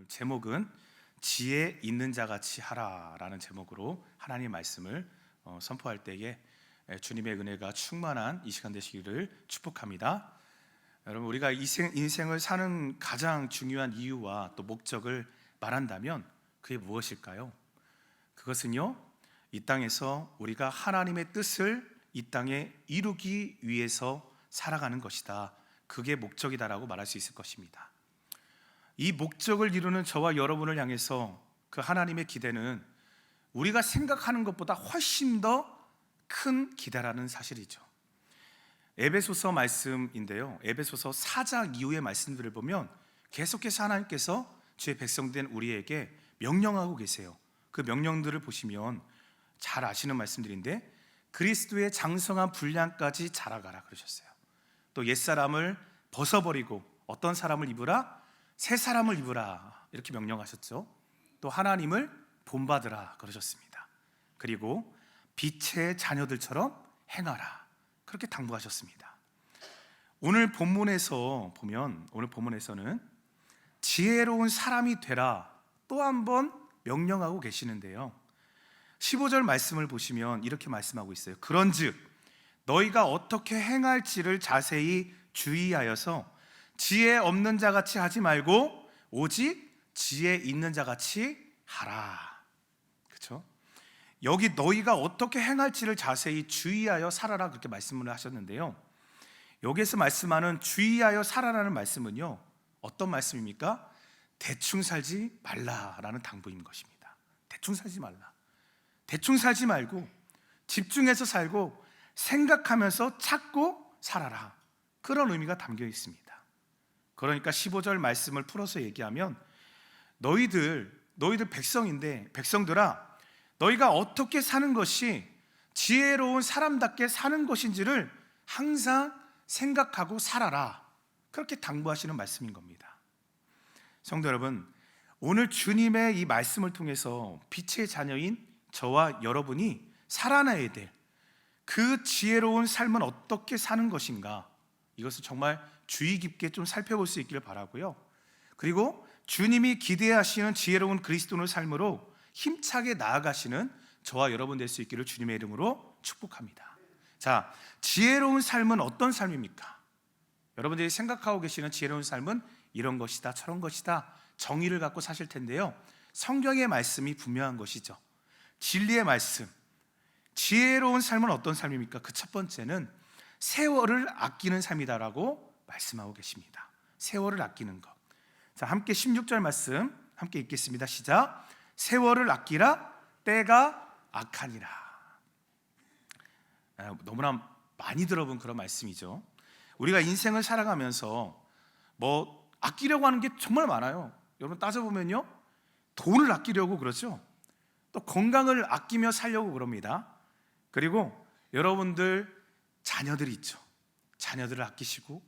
제목은 지혜 있는 자같이 하라라는 제목으로 하나님의 말씀을 선포할 때에 주님의 은혜가 충만한 이 시간 되시기를 축복합니다. 여러분, 우리가 인생을 사는 가장 중요한 이유와 또 목적을 말한다면 그게 무엇일까요? 그것은요, 이 땅에서 우리가 하나님의 뜻을 이 땅에 이루기 위해서 살아가는 것이다. 그게 목적이다라고 말할 수 있을 것입니다. 이 목적을 이루는 저와 여러분을 향해서 그 하나님의 기대는 우리가 생각하는 것보다 훨씬 더 큰 기대라는 사실이죠. 에베소서 말씀인데요, 에베소서 4장 이후의 말씀들을 보면 계속해서 하나님께서 주의 백성된 우리에게 명령하고 계세요. 그 명령들을 보시면 잘 아시는 말씀들인데, 그리스도의 장성한 분량까지 자라가라 그러셨어요. 또 옛사람을 벗어버리고 어떤 사람을 입으라? 새 사람을 입으라, 이렇게 명령하셨죠. 또 하나님을 본받으라 그러셨습니다. 그리고 빛의 자녀들처럼 행하라, 그렇게 당부하셨습니다. 오늘 본문에서 보면, 오늘 본문에서는 지혜로운 사람이 되라 또 한 번 명령하고 계시는데요, 15절 말씀을 보시면 이렇게 말씀하고 있어요. 그런즉 너희가 어떻게 행할지를 자세히 주의하여서 지혜 없는 자같이 하지 말고 오직 지혜 있는 자같이 하라. 그렇죠? 여기 너희가 어떻게 행할지를 자세히 주의하여 살아라, 그렇게 말씀을 하셨는데요, 여기에서 말씀하는 주의하여 살아라는 말씀은요, 어떤 말씀입니까? 대충 살지 말라라는 당부인 것입니다. 대충 살지 말라. 대충 살지 말고 집중해서 살고 생각하면서 찾고 살아라, 그런 의미가 담겨 있습니다. 그러니까 15절 말씀을 풀어서 얘기하면 너희들 백성인데, 백성들아, 너희가 어떻게 사는 것이 지혜로운 사람답게 사는 것인지를 항상 생각하고 살아라, 그렇게 당부하시는 말씀인 겁니다. 성도 여러분, 오늘 주님의 이 말씀을 통해서 빛의 자녀인 저와 여러분이 살아나야 될 그 지혜로운 삶은 어떻게 사는 것인가, 이것을 정말 주의 깊게 좀 살펴볼 수 있기를 바라고요. 그리고 주님이 기대하시는 지혜로운 그리스도인의 삶으로 힘차게 나아가시는 저와 여러분 될 수 있기를 주님의 이름으로 축복합니다. 자, 지혜로운 삶은 어떤 삶입니까? 여러분들이 생각하고 계시는 지혜로운 삶은 이런 것이다, 저런 것이다, 정의를 갖고 사실 텐데요, 성경의 말씀이 분명한 것이죠. 진리의 말씀, 지혜로운 삶은 어떤 삶입니까? 그 첫 번째는 세월을 아끼는 삶이다라고 말씀하고 계십니다. 세월을 아끼는 것. 자, 함께 16절 말씀 함께 읽겠습니다. 시작. 세월을 아끼라, 때가 악하니라. 너무나 많이 들어본 그런 말씀이죠. 우리가 인생을 살아가면서 아끼려고 하는 게 정말 많아요. 여러분 따져보면요, 돈을 아끼려고 그러죠. 또 건강을 아끼며 살려고 그럽니다. 그리고 여러분들 자녀들이 있죠. 자녀들을 아끼시고,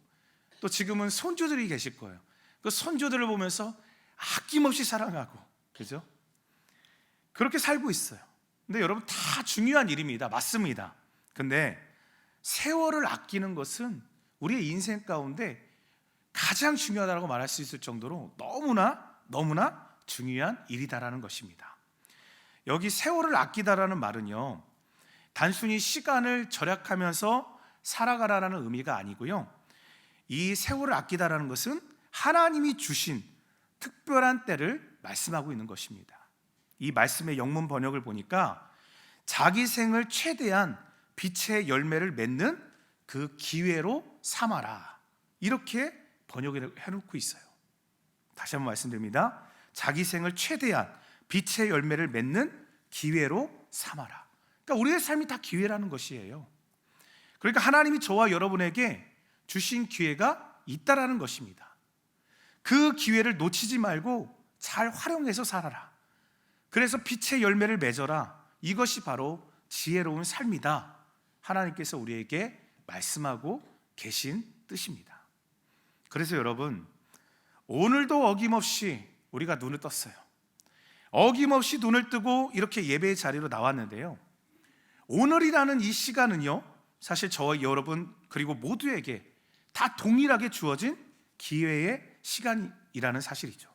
또 지금은 손주들이 계실 거예요. 그 손주들을 보면서 아낌없이 사랑하고, 그죠? 그렇게 살고 있어요. 근데 여러분, 다 중요한 일입니다. 맞습니다. 근데 세월을 아끼는 것은 우리의 인생 가운데 가장 중요하다고 말할 수 있을 정도로 너무나 중요한 일이다라는 것입니다. 여기 세월을 아끼다라는 말은요, 단순히 시간을 절약하면서 살아가라는 의미가 아니고요, 이 세월을 아끼다라는 것은 하나님이 주신 특별한 때를 말씀하고 있는 것입니다. 이 말씀의 영문 번역을 보니까 자기 생을 최대한 빛의 열매를 맺는 그 기회로 삼아라, 이렇게 번역을 해놓고 있어요. 다시 한번 말씀드립니다. 자기 생을 최대한 빛의 열매를 맺는 기회로 삼아라. 그러니까 우리의 삶이 다 기회라는 것이에요. 그러니까 하나님이 저와 여러분에게 주신 기회가 있다라는 것입니다. 그 기회를 놓치지 말고 잘 활용해서 살아라. 그래서 빛의 열매를 맺어라. 이것이 바로 지혜로운 삶이다, 하나님께서 우리에게 말씀하고 계신 뜻입니다. 그래서 여러분, 오늘도 어김없이 우리가 눈을 떴어요. 어김없이 눈을 뜨고 이렇게 예배의 자리로 나왔는데요, 오늘이라는 이 시간은요, 사실 저와 여러분 그리고 모두에게 다 동일하게 주어진 기회의 시간이라는 사실이죠.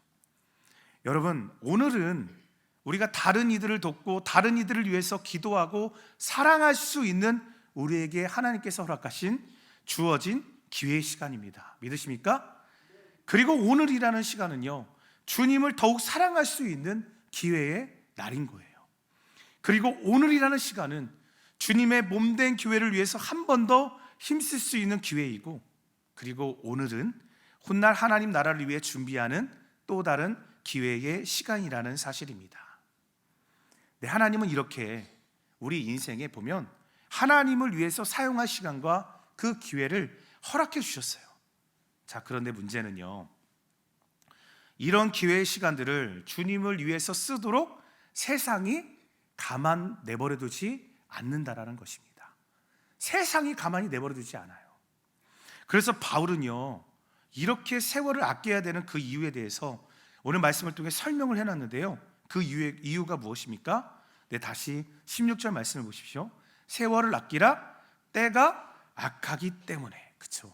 여러분, 오늘은 우리가 다른 이들을 돕고 다른 이들을 위해서 기도하고 사랑할 수 있는 우리에게 하나님께서 허락하신 주어진 기회의 시간입니다. 믿으십니까? 그리고 오늘이라는 시간은요, 주님을 더욱 사랑할 수 있는 기회의 날인 거예요. 그리고 오늘이라는 시간은 주님의 몸된 교회를 위해서 한 번 더 힘쓸 수 있는 기회이고, 그리고 오늘은 훗날 하나님 나라를 위해 준비하는 또 다른 기회의 시간이라는 사실입니다. 네, 하나님은 이렇게 우리 인생에 보면 하나님을 위해서 사용할 시간과 그 기회를 허락해 주셨어요. 자, 그런데 문제는요, 이런 기회의 시간들을 주님을 위해서 쓰도록 세상이 가만 내버려 두지 않는다라는 것입니다. 세상이 가만히 내버려 두지 않아요. 그래서 바울은요, 이렇게 세월을 아껴야 되는 그 이유에 대해서 오늘 말씀을 통해 설명을 해놨는데요, 그 이유가 무엇입니까? 네, 다시 16절 말씀을 보십시오. 세월을 아끼라, 때가 악하기 때문에. 그렇죠?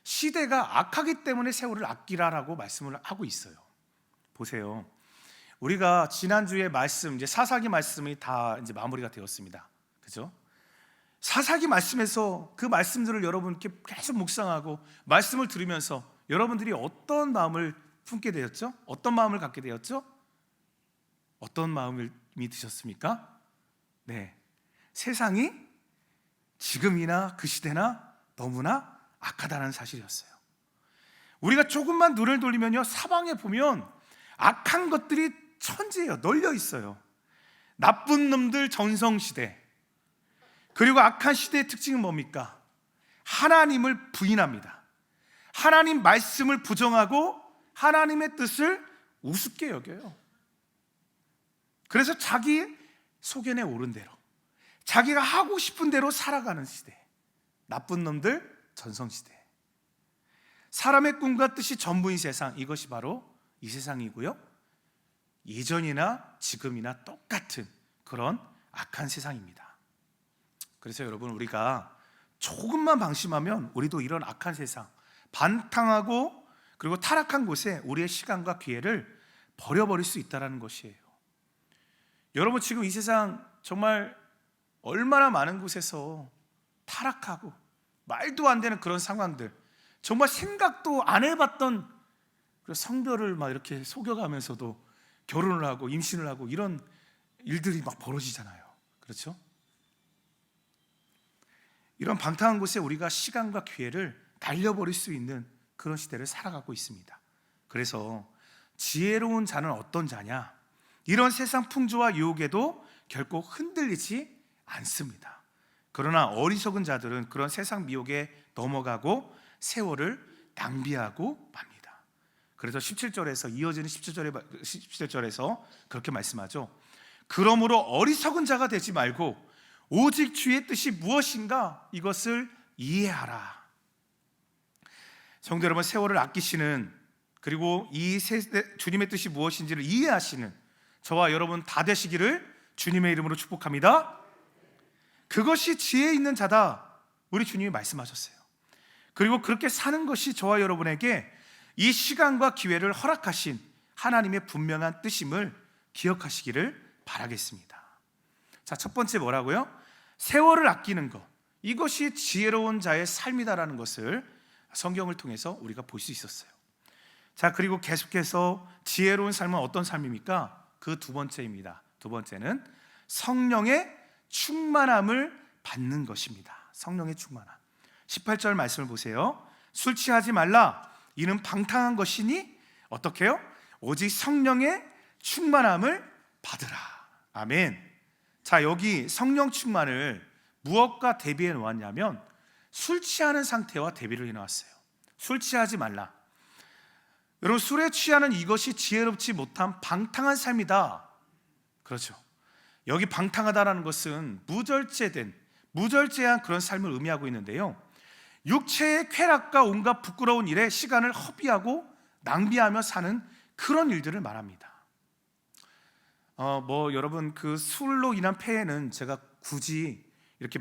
시대가 악하기 때문에 세월을 아끼라라고 말씀을 하고 있어요. 보세요, 우리가 지난주에 말씀, 이제 사사기 말씀이 다 이제 마무리가 되었습니다. 그죠? 사사기 말씀에서 그 말씀들을 여러분께 계속 묵상하고 말씀을 들으면서 여러분들이 어떤 마음을 품게 되었죠? 어떤 마음을 갖게 되었죠? 어떤 마음이 드셨습니까? 네, 세상이 지금이나 그 시대나 너무나 악하다는 사실이었어요. 우리가 조금만 눈을 돌리면요, 사방에 보면 악한 것들이 천지예요. 널려 있어요. 나쁜 놈들 전성시대. 그리고 악한 시대의 특징은 뭡니까? 하나님을 부인합니다. 하나님 말씀을 부정하고 하나님의 뜻을 우습게 여겨요. 그래서 자기 소견에 오른 대로, 자기가 하고 싶은 대로 살아가는 시대. 나쁜 놈들 전성시대. 사람의 꿈과 뜻이 전부인 세상, 이것이 바로 이 세상이고요, 예전이나 지금이나 똑같은 그런 악한 세상입니다. 그래서 여러분, 우리가 조금만 방심하면 우리도 이런 악한 세상, 반탕하고 그리고 타락한 곳에 우리의 시간과 기회를 버려버릴 수 있다는 것이에요. 여러분, 지금 이 세상 정말 얼마나 많은 곳에서 타락하고 말도 안 되는 그런 상황들, 정말 생각도 안 해봤던 성별을 막 이렇게 속여가면서도 결혼을 하고 임신을 하고 이런 일들이 막 벌어지잖아요. 그렇죠? 이런 방탕한 곳에 우리가 시간과 기회를 날려버릴 수 있는 그런 시대를 살아가고 있습니다. 그래서 지혜로운 자는 어떤 자냐? 이런 세상 풍조와 유혹에도 결코 흔들리지 않습니다. 그러나 어리석은 자들은 그런 세상 미혹에 넘어가고 세월을 낭비하고 맙니다. 그래서 17절에서 이어지는 17절에서 그렇게 말씀하죠. 그러므로 어리석은 자가 되지 말고 오직 주의 뜻이 무엇인가 이것을 이해하라. 성도 여러분, 세월을 아끼시는, 그리고 이 세대 주님의 뜻이 무엇인지를 이해하시는 저와 여러분 다 되시기를 주님의 이름으로 축복합니다. 그것이 지혜 있는 자다, 우리 주님이 말씀하셨어요. 그리고 그렇게 사는 것이 저와 여러분에게 이 시간과 기회를 허락하신 하나님의 분명한 뜻임을 기억하시기를 바라겠습니다. 자, 첫 번째 뭐라고요? 세월을 아끼는 것, 이것이 지혜로운 자의 삶이다라는 것을 성경을 통해서 우리가 볼 수 있었어요. 자, 그리고 계속해서 지혜로운 삶은 어떤 삶입니까? 그 두 번째입니다. 두 번째는 성령의 충만함을 받는 것입니다. 성령의 충만함. 18절 말씀을 보세요. 술 취하지 말라, 이는 방탕한 것이니 어떻게 해요? 오직 성령의 충만함을 받으라. 아멘. 자, 여기 성령 충만을 무엇과 대비해 놓았냐면 술 취하는 상태와 대비를 해 놓았어요. 술 취하지 말라. 여러분, 술에 취하는 이것이 지혜롭지 못한 방탕한 삶이다. 그렇죠. 여기 방탕하다라는 것은 무절제한 그런 삶을 의미하고 있는데요, 육체의 쾌락과 온갖 부끄러운 일에 시간을 허비하고 낭비하며 사는 그런 일들을 말합니다. 여러분, 그 술로 인한 폐해는 제가 굳이 이렇게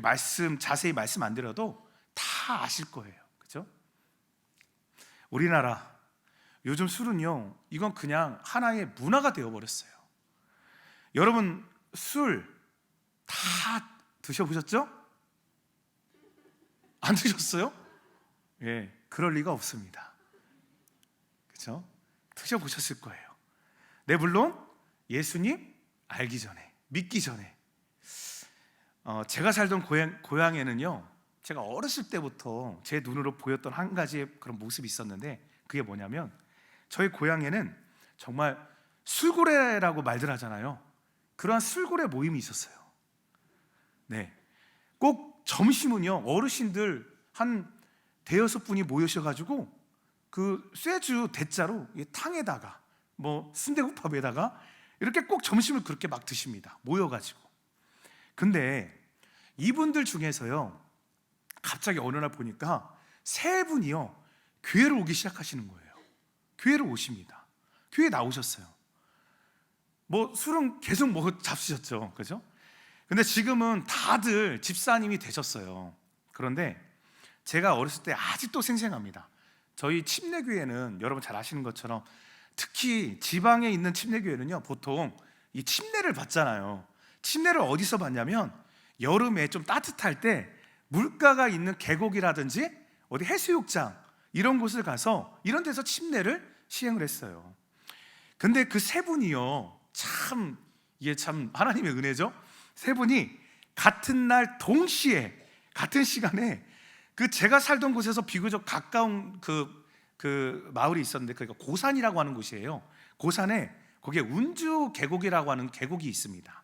자세히 말씀 안 드려도 다 아실 거예요. 그렇죠? 우리나라 요즘 술은요, 이건 그냥 하나의 문화가 되어버렸어요. 여러분 술 다 드셔보셨죠? 안 드셨어요? 예, 그럴 리가 없습니다. 그렇죠? 드셔보셨을 거예요. 네, 물론 예수님 알기 전에, 믿기 전에. 제가 살던 고향에는요, 제가 어렸을 때부터 제 눈으로 보였던 한 가지의 그런 모습이 있었는데, 그게 뭐냐면 저희 고향에는 정말 술고래라고 말들 하잖아요. 그러한 술고래 모임이 있었어요. 네, 꼭 점심은요, 어르신들 한 대여섯 분이 모여셔가지고 그 쇠주 대짜로 탕에다가 뭐 순대국밥에다가 이렇게 꼭 점심을 그렇게 막 드십니다. 모여가지고. 근데 이분들 중에서요, 갑자기 어느 날 보니까 세 분이요, 교회를 오기 시작하시는 거예요. 교회를 오십니다. 교회에 나오셨어요. 뭐 술은 계속 잡수셨죠, 그죠? 근데 지금은 다들 집사님이 되셨어요. 그런데 제가 어렸을 때 아직도 생생합니다. 저희 침례교회는 여러분 잘 아시는 것처럼, 특히 지방에 있는 침례교회는요, 보통 이 침례를 받잖아요. 침례를 어디서 받냐면 여름에 좀 따뜻할 때 물가가 있는 계곡이라든지 어디 해수욕장 이런 곳을 가서 이런 데서 침례를 시행을 했어요. 근데 그 세 분이요, 이게 참 하나님의 은혜죠. 세 분이 같은 날 동시에 같은 시간에 그 제가 살던 곳에서 비교적 가까운 그 마을이 있었는데, 그러니까 고산이라고 하는 곳이에요. 고산에 거기에 운주 계곡이라고 하는 계곡이 있습니다.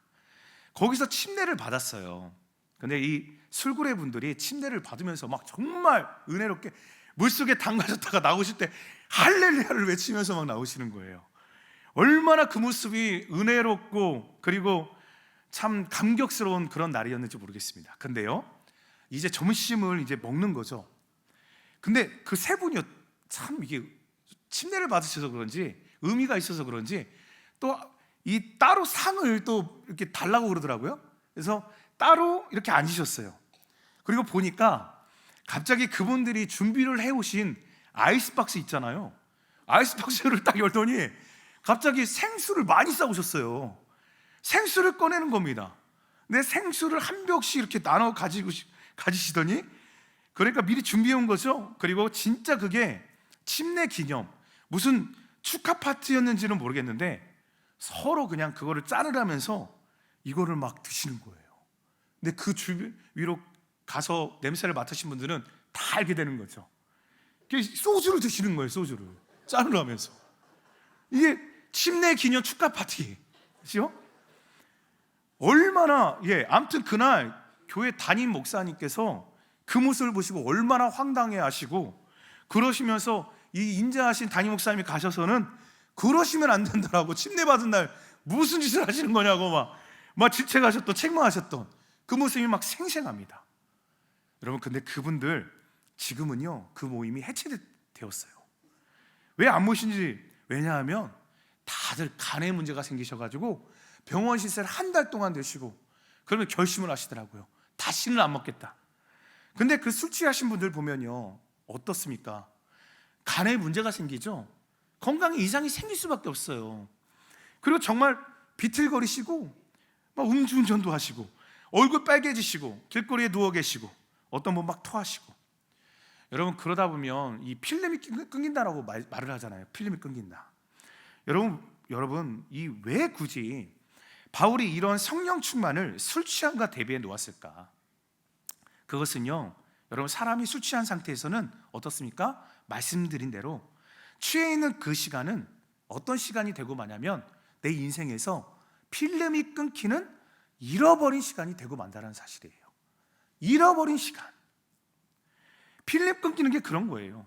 거기서 침례를 받았어요. 근데 이 술구레 분들이 침례를 받으면서 막 정말 은혜롭게 물속에 담가졌다가 나오실 때 할렐루야를 외치면서 막 나오시는 거예요. 얼마나 그 모습이 은혜롭고 그리고 참 감격스러운 그런 날이었는지 모르겠습니다. 근데요, 이제 점심을 이제 먹는 거죠. 근데 그 세 분이요, 참 이게 침례를 받으셔서 그런지 의미가 있어서 그런지 또 이 따로 상을 또 이렇게 달라고 그러더라고요. 그래서 따로 이렇게 앉으셨어요. 그리고 보니까 갑자기 그분들이 준비를 해오신 아이스박스 있잖아요. 아이스박스를 딱 열더니 갑자기 생수를 많이 싸우셨어요. 생수를 꺼내는 겁니다. 근데 생수를 한 벽씩 이렇게 나눠 가지시더니, 그러니까 미리 준비해 온 거죠. 그리고 진짜 그게 침례 기념 무슨 축하 파티였는지는 모르겠는데 서로 그냥 그거를 짜르라면서 이거를 막 드시는 거예요. 근데 그 주변 위로 가서 냄새를 맡으신 분들은 다 알게 되는 거죠. 소주를 드시는 거예요. 소주를 짜르라면서. 이게 침례 기념 축하 파티죠. 얼마나, 아무튼 그날 교회 담임 목사님께서 그 모습을 보시고 얼마나 황당해 하시고, 그러시면서 이 인자하신 담임 목사님이 가셔서는 그러시면 안 된다라고, 침례 받은 날 무슨 짓을 하시는 거냐고 막 질책하셨던, 책망하셨던 그 모습이 막 생생합니다. 여러분, 근데 그분들 지금은요, 그 모임이 해체되었어요. 왜 안 모신지, 왜냐하면 다들 간의 문제가 생기셔가지고 병원 시세를 한 달 동안 내시고, 그러면 결심을 하시더라고요. 다시는 안 먹겠다. 근데 그 술 취하신 분들 보면요, 어떻습니까? 간에 문제가 생기죠. 건강에 이상이 생길 수밖에 없어요. 그리고 정말 비틀거리시고 막 음주운전도 하시고 얼굴 빨개지시고 길거리에 누워 계시고 어떤 분 막 토하시고. 여러분, 그러다 보면 이 필름이 끊긴다라고 말을 하잖아요. 필름이 끊긴다. 여러분, 이 왜 굳이 바울이 이런 성령 충만을 술 취함과 대비해 놓았을까? 그것은요, 여러분, 사람이 술 취한 상태에서는 어떻습니까? 말씀드린 대로 취해 있는 그 시간은 어떤 시간이 되고 마냐면 내 인생에서 필름이 끊기는 잃어버린 시간이 되고 만다는 사실이에요. 잃어버린 시간. 필름 끊기는 게 그런 거예요.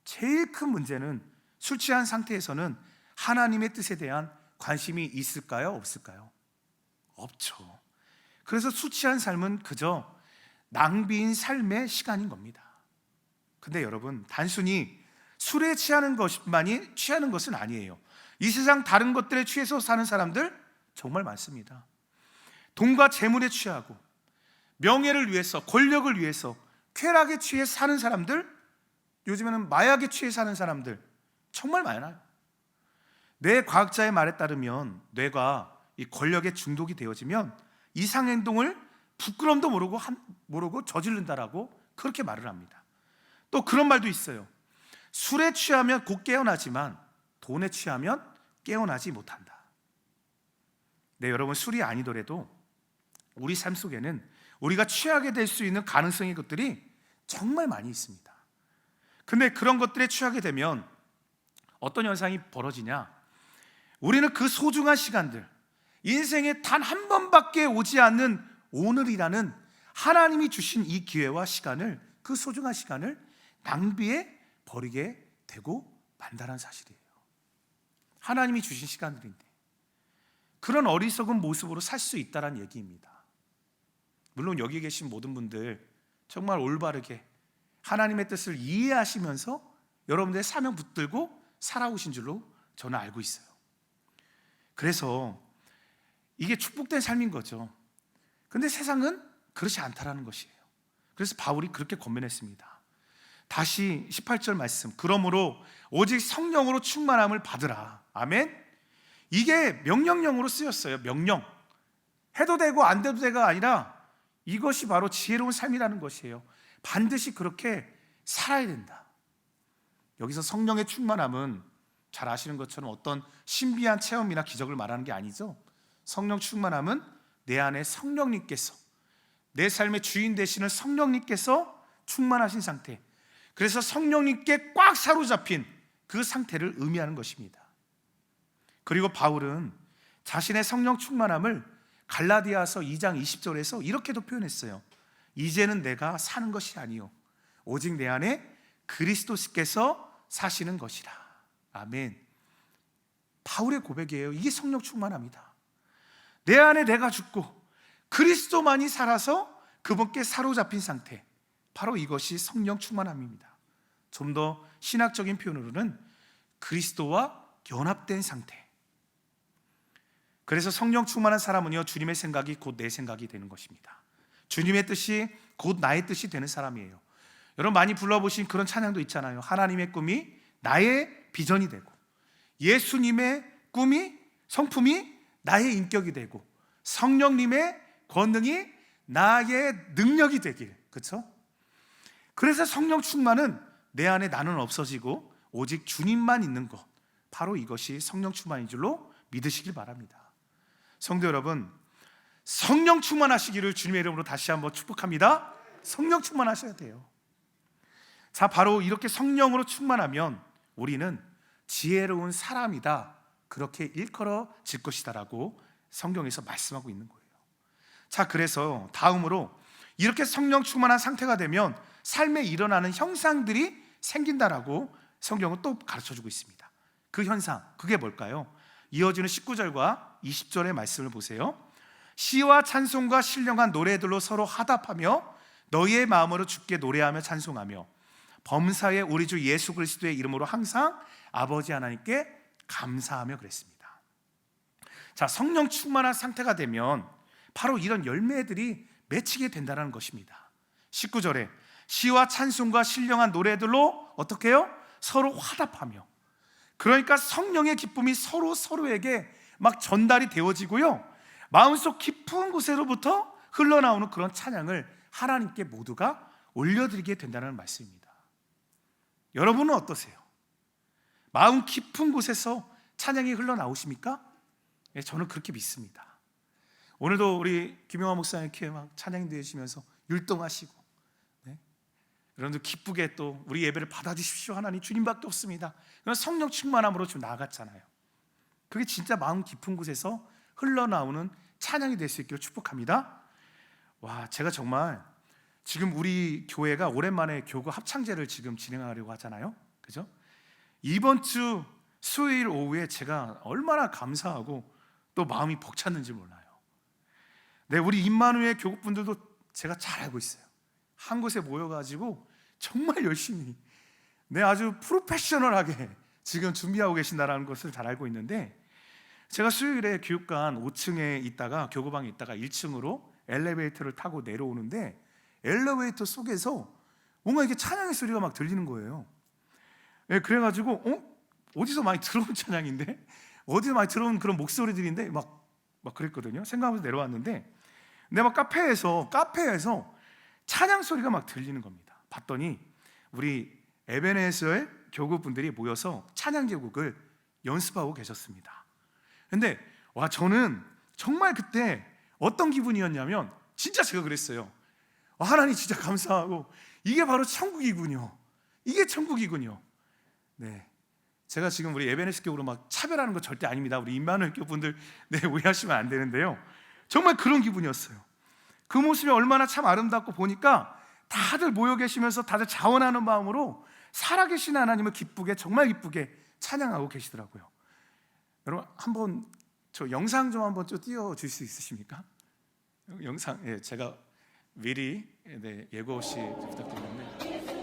제일 큰 문제는 술 취한 상태에서는 하나님의 뜻에 대한 관심이 있을까요? 없을까요? 없죠. 그래서 술 취한 삶은 그저 낭비인 삶의 시간인 겁니다. 근데 여러분, 단순히 술에 취하는 것만이 취하는 것은 아니에요. 이 세상 다른 것들에 취해서 사는 사람들 정말 많습니다. 돈과 재물에 취하고 명예를 위해서, 권력을 위해서 쾌락에 취해 사는 사람들, 요즘에는 마약에 취해 사는 사람들 정말 많아요. 뇌 과학자의 말에 따르면 뇌가 이 권력에 중독이 되어지면 이상행동을 부끄럼도 모르고 저지른다라고 그렇게 말을 합니다. 또 그런 말도 있어요. 술에 취하면 곧 깨어나지만 돈에 취하면 깨어나지 못한다. 네, 여러분, 술이 아니더라도 우리 삶 속에는 우리가 취하게 될 수 있는 가능성의 것들이 정말 많이 있습니다. 근데 그런 것들에 취하게 되면 어떤 현상이 벌어지냐? 우리는 그 소중한 시간들, 인생에 단 한 번밖에 오지 않는 오늘이라는 하나님이 주신 이 기회와 시간을, 그 소중한 시간을 낭비해 버리게 되고 만다는 사실이에요. 하나님이 주신 시간들인데 그런 어리석은 모습으로 살 수 있다는 얘기입니다. 물론 여기 계신 모든 분들 정말 올바르게 하나님의 뜻을 이해하시면서 여러분들의 사명 붙들고 살아오신 줄로 저는 알고 있어요. 그래서 이게 축복된 삶인 거죠. 근데 세상은 그렇지 않다라는 것이에요. 그래서 바울이 그렇게 권면했습니다. 다시 18절 말씀, 그러므로 오직 성령으로 충만함을 받으라. 아멘. 이게 명령형으로 쓰였어요. 명령. 해도 되고 안 돼도 되가 아니라 이것이 바로 지혜로운 삶이라는 것이에요. 반드시 그렇게 살아야 된다. 여기서 성령의 충만함은 잘 아시는 것처럼 어떤 신비한 체험이나 기적을 말하는 게 아니죠. 성령 충만함은 내 안에 성령님께서, 내 삶의 주인 되시는 성령님께서 충만하신 상태, 그래서 성령님께 꽉 사로잡힌 그 상태를 의미하는 것입니다. 그리고 바울은 자신의 성령 충만함을 갈라디아서 2장 20절에서 이렇게도 표현했어요. 이제는 내가 사는 것이 아니요 오직 내 안에 그리스도께서 사시는 것이라. 아멘. 바울의 고백이에요. 이게 성령 충만함이다. 내 안에 내가 죽고 그리스도만이 살아서 그분께 사로잡힌 상태, 바로 이것이 성령 충만함입니다. 좀 더 신학적인 표현으로는 그리스도와 연합된 상태. 그래서 성령 충만한 사람은요, 주님의 생각이 곧 내 생각이 되는 것입니다. 주님의 뜻이 곧 나의 뜻이 되는 사람이에요. 여러분 많이 불러보신 그런 찬양도 있잖아요. 하나님의 꿈이 나의 비전이 되고, 예수님의 꿈이, 성품이 나의 인격이 되고, 성령님의 권능이 나의 능력이 되길. 그렇죠? 그래서 성령 충만은 내 안에 나는 없어지고 오직 주님만 있는 것, 바로 이것이 성령 충만인 줄로 믿으시길 바랍니다. 성도 여러분, 성령 충만하시기를 주님의 이름으로 다시 한번 축복합니다. 성령 충만하셔야 돼요. 자, 바로 이렇게 성령으로 충만하면 우리는 지혜로운 사람이다, 그렇게 일컬어질 것이다라고 성경에서 말씀하고 있는 거예요. 자, 그래서 다음으로 이렇게 성령 충만한 상태가 되면 삶에 일어나는 형상들이 생긴다라고 성경은 또 가르쳐주고 있습니다. 그 현상, 그게 뭘까요? 이어지는 19절과 20절의 말씀을 보세요. 시와 찬송과 신령한 노래들로 서로 화답하며 너희의 마음으로 주께 노래하며 찬송하며 범사의 우리 주 예수 그리스도의 이름으로 항상 아버지 하나님께 감사하며 그랬습니다. 자, 성령 충만한 상태가 되면 바로 이런 열매들이 맺히게 된다는 것입니다. 19절에 시와 찬송과 신령한 노래들로 어떻게 해요? 서로 화답하며, 그러니까 성령의 기쁨이 서로에게 막 전달이 되어지고요, 마음속 깊은 곳에로부터 흘러나오는 그런 찬양을 하나님께 모두가 올려드리게 된다는 말씀입니다. 여러분은 어떠세요? 마음 깊은 곳에서 찬양이 흘러나오십니까? 네, 저는 그렇게 믿습니다. 오늘도 우리 김영화 목사님 이렇게 막 찬양 되시면서 율동하시고, 네? 여러분들 기쁘게 또 우리 예배를 받아주십시오. 하나님 주님밖에 없습니다. 그런 성령 충만함으로 좀 나아갔잖아요. 그게 진짜 마음 깊은 곳에서 흘러나오는 찬양이 될 수 있기를 축복합니다. 와, 제가 정말 지금 우리 교회가 오랜만에 교구 합창제를 지금 진행하려고 하잖아요. 그죠? 이번 주 수요일 오후에 제가 얼마나 감사하고 또 마음이 벅찼는지 몰라요. 네, 우리 임마누엘 교구분들도 제가 잘 알고 있어요. 한 곳에 모여가지고 정말 열심히, 네, 아주 프로페셔널하게 지금 준비하고 계신다는 것을 잘 알고 있는데, 제가 수요일에 교육관 5층에 있다가 교구방에 있다가 1층으로 엘리베이터를 타고 내려오는데 엘리베이터 속에서 뭔가 이렇게 찬양의 소리가 막 들리는 거예요. 네, 그래가지고 어디서 많이 들어온 찬양인데, 어디서 많이 들어온 그런 목소리들인데 막 그랬거든요. 생각하면서 내려왔는데, 근데 막 카페에서 찬양 소리가 막 들리는 겁니다. 봤더니 우리 에베네셀 교구분들이 모여서 찬양 제국을 연습하고 계셨습니다. 근데 저는 정말 그때 어떤 기분이었냐면, 진짜 제가 그랬어요. 하나님 진짜 감사하고, 이게 바로 천국이군요. 이게 천국이군요. 네, 제가 지금 우리 에베네셀 교구로 막 차별하는 거 절대 아닙니다. 우리 임마누엘 교분들 오해하시면 안 되는데요, 정말 그런 기분이었어요. 그 모습이 얼마나 참 아름답고 보니까 다들 모여 계시면서 다들 자원하는 마음으로 살아계신 하나님을 기쁘게, 정말 기쁘게 찬양하고 계시더라고요. 여러분, 한번 저 영상 좀 한번 좀 띄워줄 수 있으십니까? 영상, 제가 미리 예고 없이 부탁드리는데,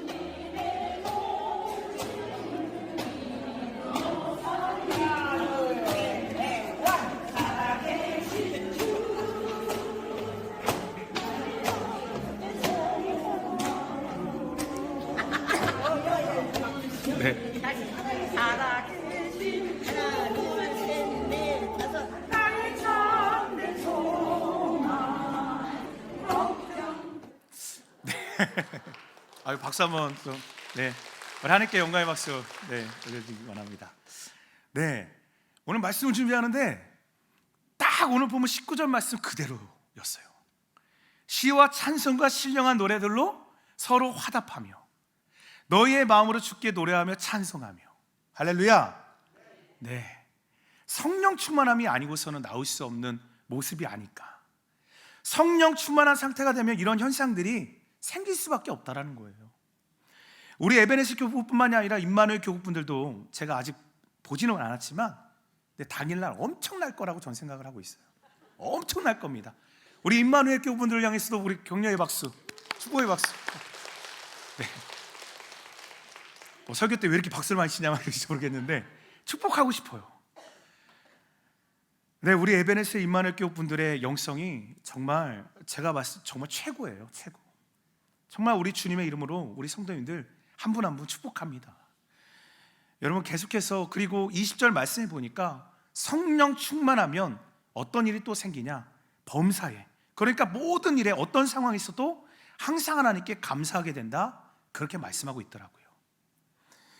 네. 아유, 박수 한번 좀. 네, 우리 하나님께 영광의 박수 올려드리기 원합니다. 네, 오늘 말씀을 준비하는데 딱 오늘 보면 19절 말씀 그대로였어요. 시와 찬송과 신령한 노래들로 서로 화답하며 너희의 마음으로 주께 노래하며 찬송하며. 할렐루야. 네, 성령 충만함이 아니고서는 나올 수 없는 모습이 아닐까. 성령 충만한 상태가 되면 이런 현상들이 생길 수밖에 없다라는 거예요. 우리 에베네셀 교구뿐만이 아니라 임마누엘 교구분들도 제가 아직 보지는 않았지만 당일날 엄청날 거라고 전 생각을 하고 있어요. 엄청날 겁니다. 우리 임마누엘 교구분들을 향해서도 우리 격려의 박수, 축복의 박수. 네. 설교 때 왜 이렇게 박수를 많이 치냐 말인지 모르겠는데 축복하고 싶어요. 네, 우리 에베네셀 임마누엘 교구분들의 영성이 정말 제가 봤을 때 정말 최고예요. 최고. 정말 우리 주님의 이름으로 우리 성도님들 한 분 한 분 축복합니다. 여러분, 계속해서 그리고 20절 말씀해 보니까 성령 충만하면 어떤 일이 또 생기냐? 범사에, 그러니까 모든 일에 어떤 상황이 있어도 항상 하나님께 감사하게 된다, 그렇게 말씀하고 있더라고요.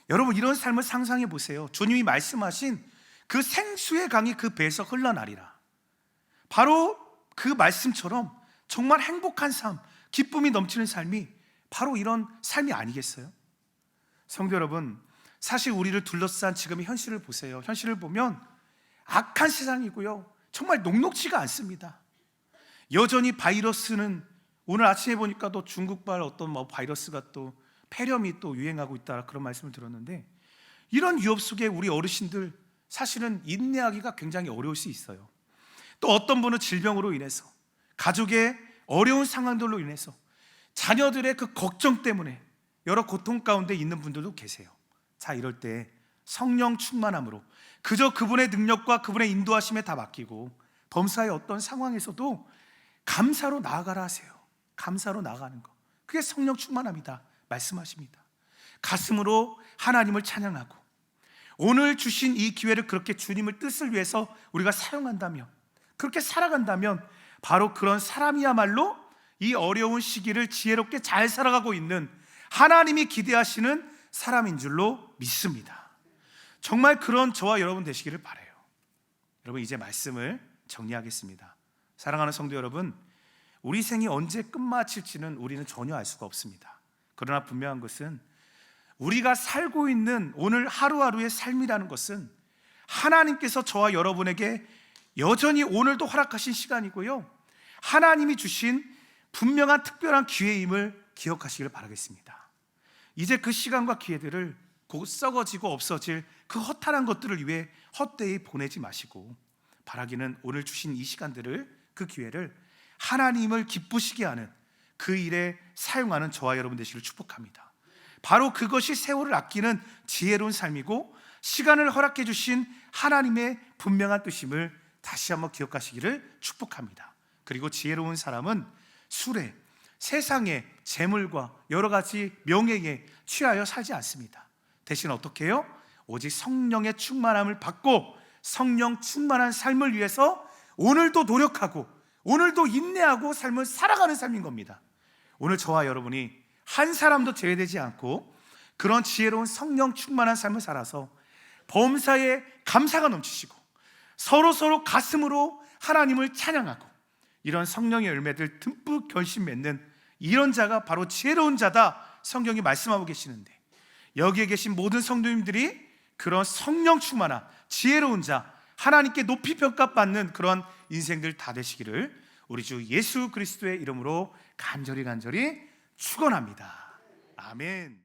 여러분, 이런 삶을 상상해 보세요. 주님이 말씀하신 그 생수의 강이 그 배에서 흘러나리라. 바로 그 말씀처럼 정말 행복한 삶, 기쁨이 넘치는 삶이 바로 이런 삶이 아니겠어요? 성도 여러분, 사실 우리를 둘러싼 지금의 현실을 보세요. 현실을 보면 악한 세상이고요, 정말 녹록지가 않습니다. 여전히 바이러스는, 오늘 아침에 보니까 또 중국발 어떤 바이러스가 또 폐렴이 또 유행하고 있다, 그런 말씀을 들었는데, 이런 위협 속에 우리 어르신들 사실은 인내하기가 굉장히 어려울 수 있어요. 또 어떤 분은 질병으로 인해서, 가족의 어려운 상황들로 인해서, 자녀들의 그 걱정 때문에 여러 고통 가운데 있는 분들도 계세요. 자, 이럴 때 성령 충만함으로 그저 그분의 능력과 그분의 인도하심에 다 맡기고 범사의 어떤 상황에서도 감사로 나아가라 하세요. 감사로 나아가는 거, 그게 성령 충만함이다 말씀하십니다. 가슴으로 하나님을 찬양하고 오늘 주신 이 기회를 그렇게 주님의 뜻을 위해서 우리가 사용한다면, 그렇게 살아간다면 바로 그런 사람이야말로 이 어려운 시기를 지혜롭게 잘 살아가고 있는 하나님이 기대하시는 사람인 줄로 믿습니다. 정말 그런 저와 여러분 되시기를 바라요. 여러분, 이제 말씀을 정리하겠습니다. 사랑하는 성도 여러분, 우리 생이 언제 끝마칠지는 우리는 전혀 알 수가 없습니다. 그러나 분명한 것은 우리가 살고 있는 오늘 하루하루의 삶이라는 것은 하나님께서 저와 여러분에게 여전히 오늘도 허락하신 시간이고요, 하나님이 주신 분명한 특별한 기회임을 기억하시기를 바라겠습니다. 이제 그 시간과 기회들을 곧 썩어지고 없어질 그 허탈한 것들을 위해 헛되이 보내지 마시고, 바라기는 오늘 주신 이 시간들을, 그 기회를 하나님을 기쁘시게 하는 그 일에 사용하는 저와 여러분 되시기를 축복합니다. 바로 그것이 세월을 아끼는 지혜로운 삶이고 시간을 허락해 주신 하나님의 분명한 뜻임을 다시 한번 기억하시기를 축복합니다. 그리고 지혜로운 사람은 술에, 세상의 재물과 여러 가지 명예에 취하여 살지 않습니다. 대신 어떻게 해요? 오직 성령의 충만함을 받고 성령 충만한 삶을 위해서 오늘도 노력하고 오늘도 인내하고 삶을 살아가는 삶인 겁니다. 오늘 저와 여러분이 한 사람도 제외되지 않고 그런 지혜로운 성령 충만한 삶을 살아서 범사에 감사가 넘치시고 서로 가슴으로 하나님을 찬양하고 이런 성령의 열매들 듬뿍 결심 맺는 이런 자가 바로 지혜로운 자다, 성경이 말씀하고 계시는데, 여기에 계신 모든 성도님들이 그런 성령 충만한 지혜로운 자, 하나님께 높이 평가받는 그런 인생들 다 되시기를 우리 주 예수 그리스도의 이름으로 간절히 축원합니다. 아멘.